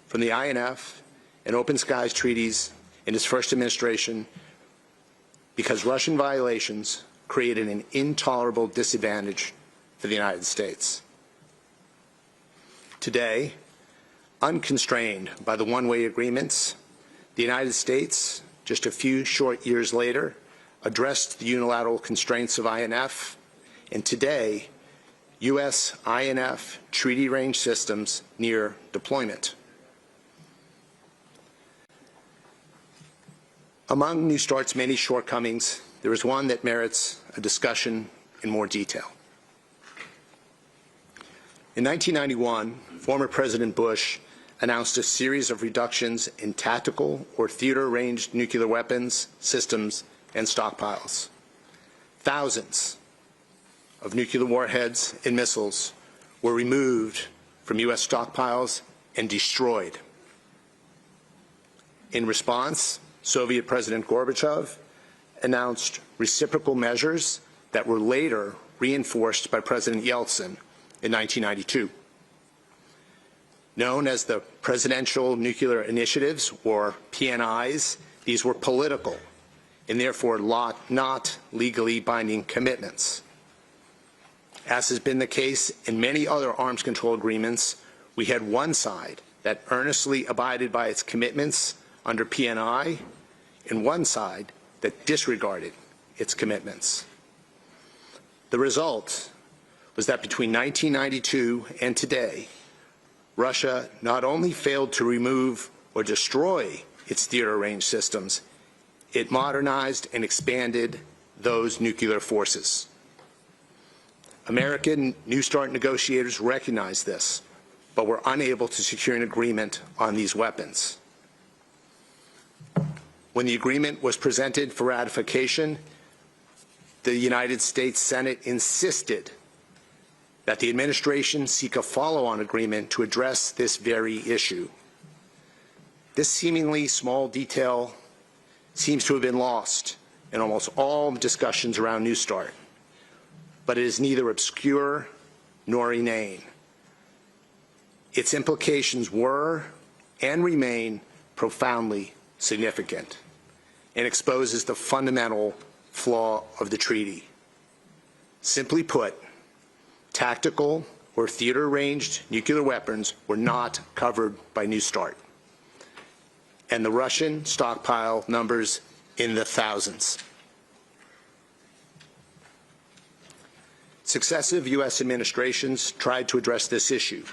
from the INF and Open Skies treaties in his first administration because Russian violations created an intolerable disadvantage for the United States. Today, unconstrained by the one-way agreements, the United States, just a few short years later, addressed the unilateral constraints of INF, and today, U.S. INF treaty range systems near deployment. Among New START's many shortcomings, there is one that merits a discussion in more detail. In 1991, former President Bush announced a series of reductions in tactical or theater-ranged nuclear weapons, systems, and stockpiles. Thousands of nuclear warheads and missiles were removed from U.S. stockpiles and destroyed. In response, Soviet President Gorbachev announced reciprocal measures that were later reinforced by President Yeltsin in 1992. Known as the Presidential Nuclear Initiatives, or PNIs, these were political and therefore not legally binding commitments. As has been the case in many other arms control agreements, we had one side that earnestly abided by its commitments under PNI and one side that disregarded its commitments. The result was that between 1992 and today, Russia not only failed to remove or destroy its theater range systems, it modernized and expanded those nuclear forces. American New START negotiators recognized this, but were unable to secure an agreement on these weapons. When the agreement was presented for ratification, the United States Senate insisted that the administration seek a follow-on agreement to address this very issue. This seemingly small detail seems to have been lost in almost all discussions around New START, but it is neither obscure nor inane. Its implications were and remain profoundly significant and exposes the fundamental flaw of the treaty. Simply put, tactical or theater-ranged nuclear weapons were not covered by New START, and the Russian stockpile numbers in the thousands. Successive U.S. administrations tried to address this issue,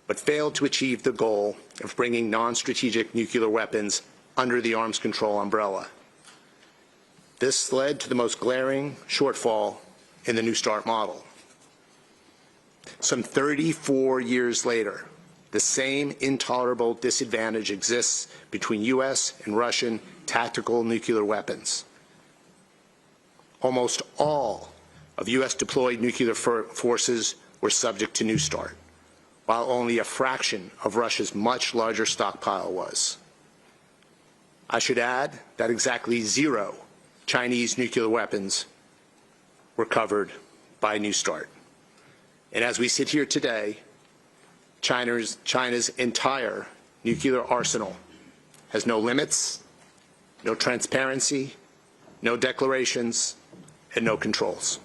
but failed to achieve the goal of bringing non-strategic nuclear weapons under the arms control umbrella. This led to the most glaring shortfall in the New START model. Some 34 years later, the same intolerable disadvantage exists between U.S. and Russian tactical nuclear weapons. Almost all of U.S. deployed nuclear forces were subject to New START, while only a fraction of Russia's much larger stockpile was. I should add that exactly 0 Chinese nuclear weapons were covered by New START. And as we sit here today, China's entire nuclear arsenal has no limits, no transparency, no declarations, and no controls.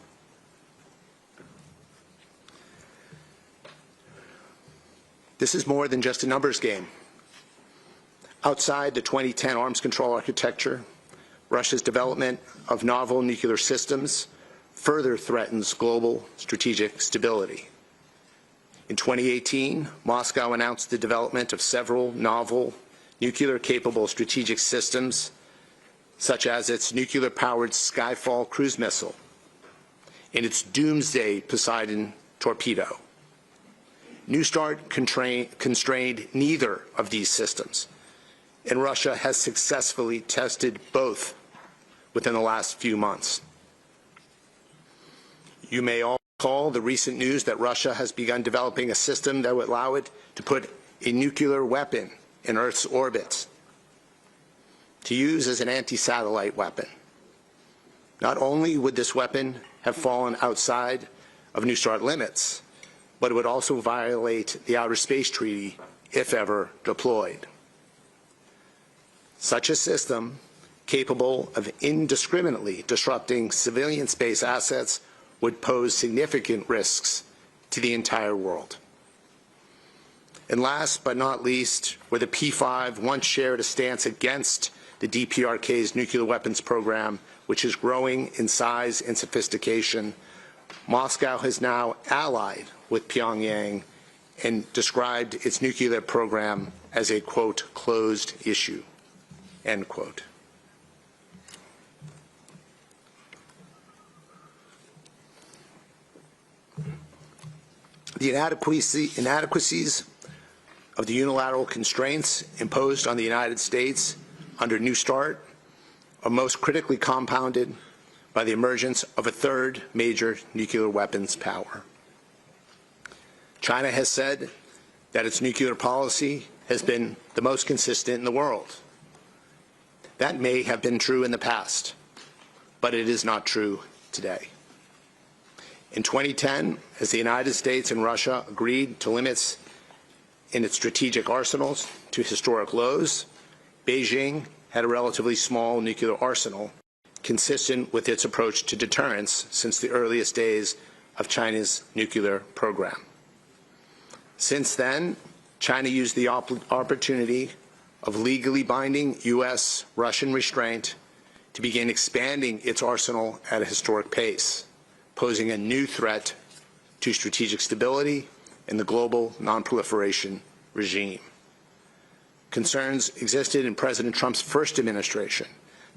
This is more than just a numbers game. Outside the 2010 arms control architecture, Russia's development of novel nuclear systems further threatens global strategic stability. In 2018, Moscow announced the development of several novel nuclear-capable strategic systems, such as its nuclear-powered Skyfall cruise missile and its doomsday Poseidon torpedo. New START constrained neither of these systems, and Russia has successfully tested both within the last few months. You may all recall the recent news that Russia has begun developing a system that would allow it to put a nuclear weapon in Earth's orbit to use as an anti-satellite weapon. Not only would this weapon have fallen outside of New START limits, but it would also violate the Outer Space Treaty if ever deployed. Such a system, capable of indiscriminately disrupting civilian space assets, would pose significant risks to the entire world. And last but not least, where the P5 once shared a stance against the DPRK's nuclear weapons program, which is growing in size and sophistication, Moscow has now allied with Pyongyang and described its nuclear program as a, quote, closed issue, end quote. The inadequacies of the unilateral constraints imposed on the United States under New START are most critically compounded by the emergence of a third major nuclear weapons power. China has said that its nuclear policy has been the most consistent in the world. That may have been true in the past, but it is not true today. In 2010, as the United States and Russia agreed to limits in its strategic arsenals to historic lows, Beijing had a relatively small nuclear arsenal consistent with its approach to deterrence since the earliest days of China's nuclear program. Since then, China used the opportunity of legally binding U.S.-Russian restraint to begin expanding its arsenal at a historic pace, posing a new threat to strategic stability in the global nonproliferation regime. Concerns existed in President Trump's first administration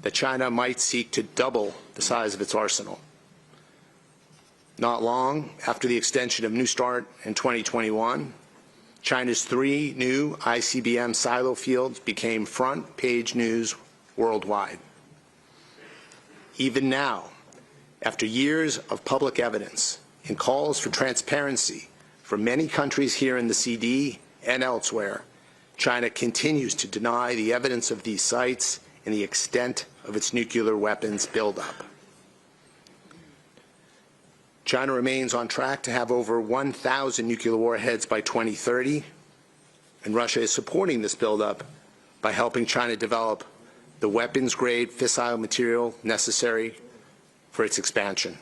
that China might seek to double the size of its arsenal. Not long after the extension of New START in 2021, China's 3 new ICBM silo fields became front-page news worldwide. Even now, after years of public evidence and calls for transparency from many countries here in the CD and elsewhere, China continues to deny the evidence of these sites and the extent of its nuclear weapons buildup. China remains on track to have over 1,000 nuclear warheads by 2030, and Russia is supporting this buildup by helping China develop the weapons-grade fissile material necessary for its expansion.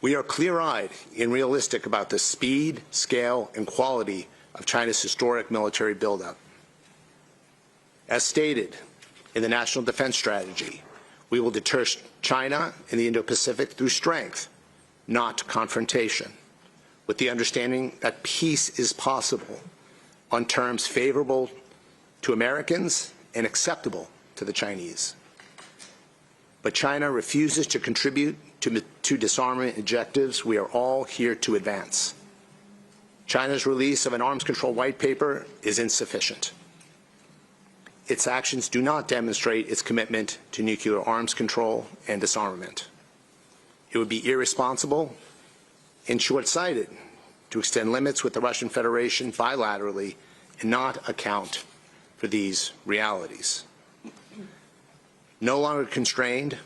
We are clear-eyed and realistic about the speed, scale, and quality of China's historic military buildup. As stated in the National Defense Strategy, we will deter China in the Indo-Pacific through strength, not confrontation, with the understanding that peace is possible on terms favorable to Americans and acceptable to the Chinese. But China refuses to contribute to disarmament objectives we are all here to advance. China's release of an arms control white paper is insufficient. Its actions do not demonstrate its commitment to nuclear arms control and disarmament. It would be irresponsible and short-sighted to extend limits with the Russian Federation bilaterally and not account for these realities. No longer constrained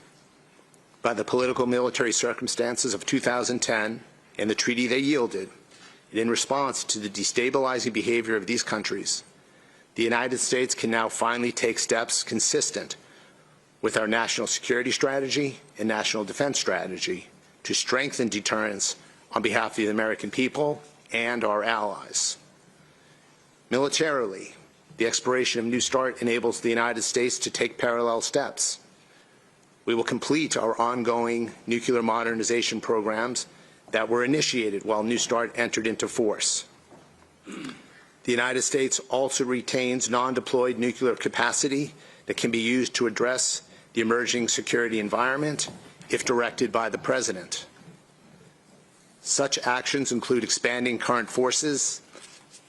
by the political military circumstances of 2010 and the treaty they yielded, and in response to the destabilizing behavior of these countries, the United States can now finally take steps consistent with our national security strategy and national defense strategy to strengthen deterrence on behalf of the American people and our allies. Militarily, the expiration of New START enables the United States to take parallel steps. We will complete our ongoing nuclear modernization programs that were initiated while New START entered into force. The United States also retains non-deployed nuclear capacity that can be used to address the emerging security environment if directed by the President. Such actions include expanding current forces,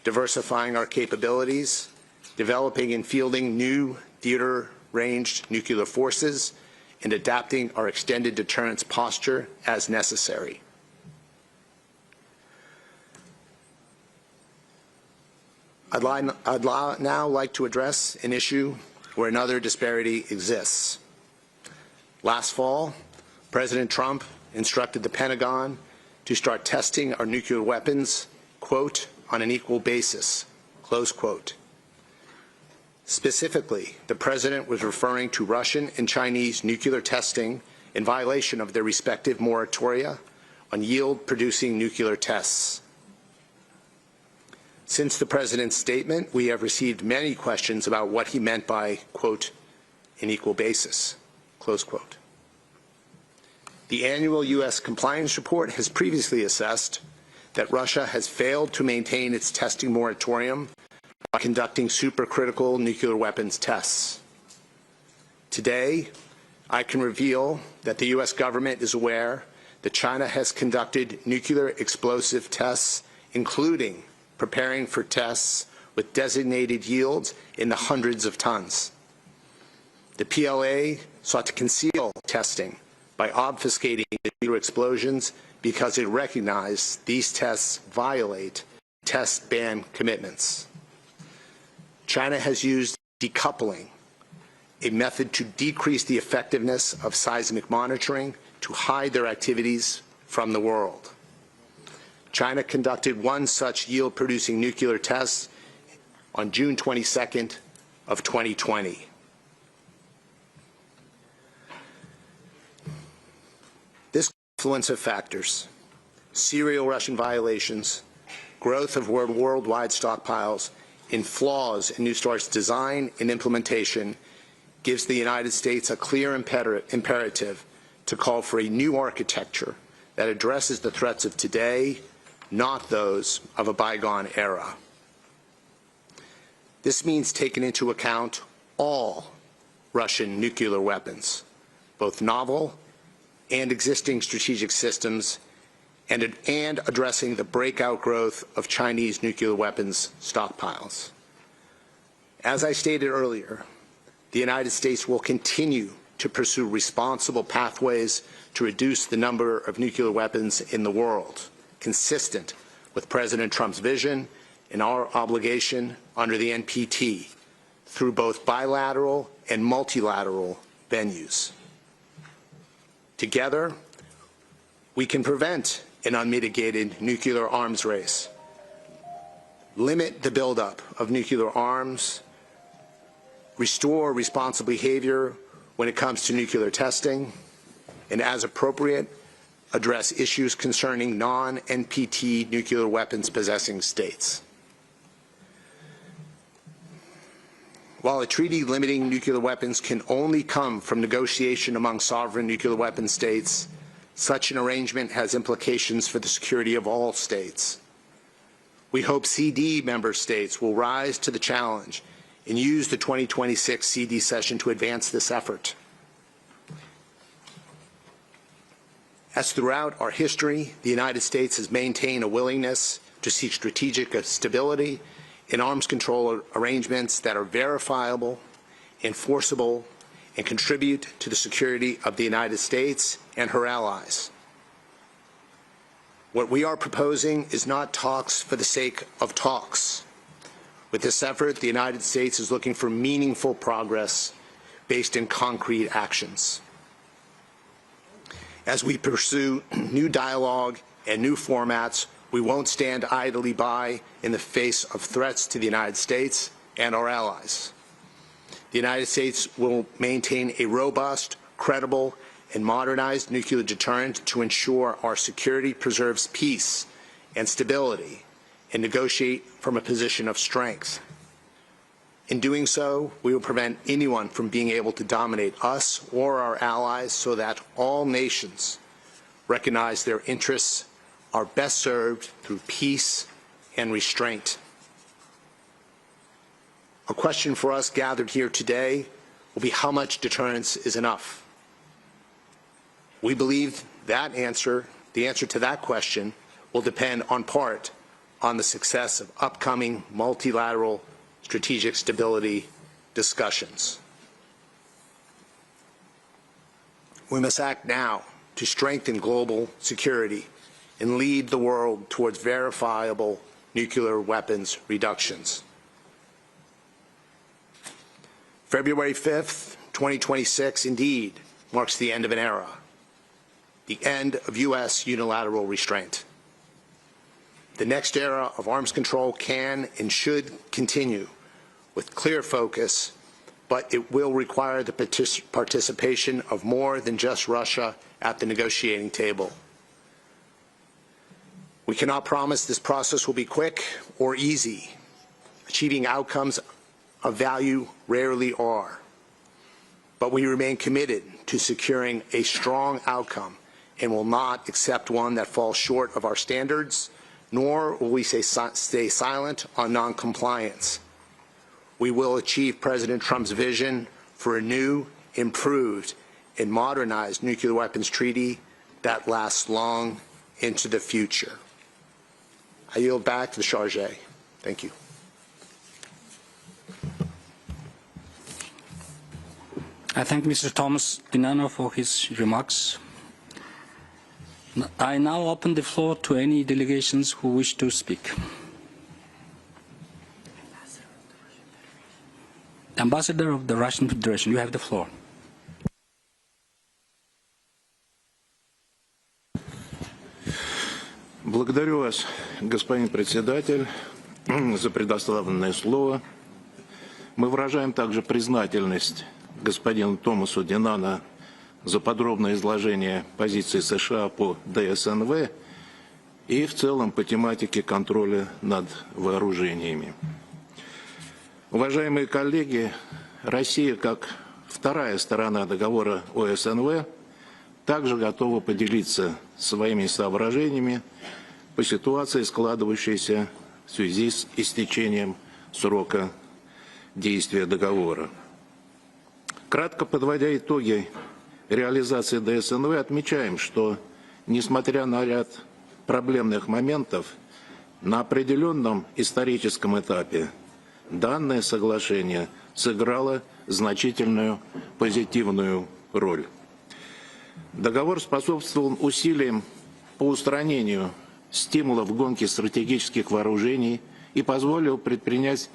diversifying our capabilities, developing and fielding new theater-ranged nuclear forces, and adapting our extended deterrence posture as necessary. I'd now like to address an issue where another disparity exists. Last fall, President Trump instructed the Pentagon to start testing our nuclear weapons, quote, on an equal basis, close quote. Specifically, the President was referring to Russian and Chinese nuclear testing in violation of their respective moratoria on yield-producing nuclear tests. Since the President's statement, we have received many questions about what he meant by, quote, an equal basis, close quote. The annual U.S. compliance report has previously assessed that Russia has failed to maintain its testing moratorium by conducting supercritical nuclear weapons tests. Today, I can reveal that the U.S. government is aware that China has conducted nuclear explosive tests, including preparing for tests with designated yields in the hundreds of tons. The PLA sought to conceal testing by obfuscating the nuclear explosions because it recognized these tests violate test ban commitments. China has used decoupling, a method to decrease the effectiveness of seismic monitoring to hide their activities from the world. China conducted one such yield-producing nuclear test on June 22nd of 2020. This confluence of factors, serial Russian violations, growth of worldwide stockpiles, and flaws in New START's design and implementation gives the United States a clear imperative to call for a new architecture that addresses the threats of today, not those of a bygone era. This means taking into account all Russian nuclear weapons, both novel and existing strategic systems, and addressing the breakout growth of Chinese nuclear weapons stockpiles. As I stated earlier, the United States will continue to pursue responsible pathways to reduce the number of nuclear weapons in the world, consistent with President Trump's vision and our obligation under the NPT through both bilateral and multilateral venues. Together, we can prevent an unmitigated nuclear arms race, limit the buildup of nuclear arms, restore responsible behavior when it comes to nuclear testing, and as appropriate, address issues concerning non-NPT nuclear weapons possessing states. While a treaty limiting nuclear weapons can only come from negotiation among sovereign nuclear weapon states, such an arrangement has implications for the security of all states. We hope CD member states will rise to the challenge and use the 2026 CD session to advance this effort. As throughout our history, the United States has maintained a willingness to seek strategic stability in arms control arrangements that are verifiable, enforceable, and contribute to the security of the United States and her allies. What we are proposing is not talks for the sake of talks. With this effort, the United States is looking for meaningful progress based in concrete actions. As we pursue new dialogue and new formats, we won't stand idly by in the face of threats to the United States and our allies. The United States will maintain a robust, credible, and modernized nuclear deterrent to ensure our security preserves peace and stability and negotiate from a position of strength. In doing so, we will prevent anyone from being able to dominate us or our allies so that all nations recognize their interests are best served through peace and restraint. A question for us gathered here today will be how much deterrence is enough. We believe that the answer to that question will depend in part on the success of upcoming multilateral strategic stability discussions. We must act now to strengthen global security and lead the world towards verifiable nuclear weapons reductions. February 5th, 2026, indeed, marks the end of an era, the end of U.S. unilateral restraint. The next era of arms control can and should continue with clear focus, but it will require the participation of more than just Russia at the negotiating table. We cannot promise this process will be quick or easy. Achieving outcomes of value rarely are. But we remain committed to securing a strong outcome and will not accept one that falls short of our standards, nor will we stay silent on noncompliance. We will achieve President Trump's vision for a new, improved, and modernized nuclear weapons treaty that lasts long into the future. I yield back to the Charge. Thank you. I thank Mr. Thomas DiNanno for his remarks. I now open the floor to any delegations who wish to speak. Ambassador of the Russian Federation, you have the floor. Благодарю вас, господин председатель, за предоставленное слово. Мы выражаем также признательность господину Томасу DiNanno за подробное изложение позиции США по ДСНВ и в целом по тематике контроля над вооружениями. Уважаемые коллеги, Россия, как вторая сторона договора о СНВ, также готова поделиться своими соображениями по ситуации, складывающейся в связи с истечением срока действия договора. Кратко подводя итоги реализации ДСНВ, отмечаем, что, несмотря на ряд проблемных моментов, на определенном историческом этапе данное соглашение сыграло значительную позитивную роль. Договор способствовал усилиям по устранению стимулов гонки стратегических вооружений и позволил предпринять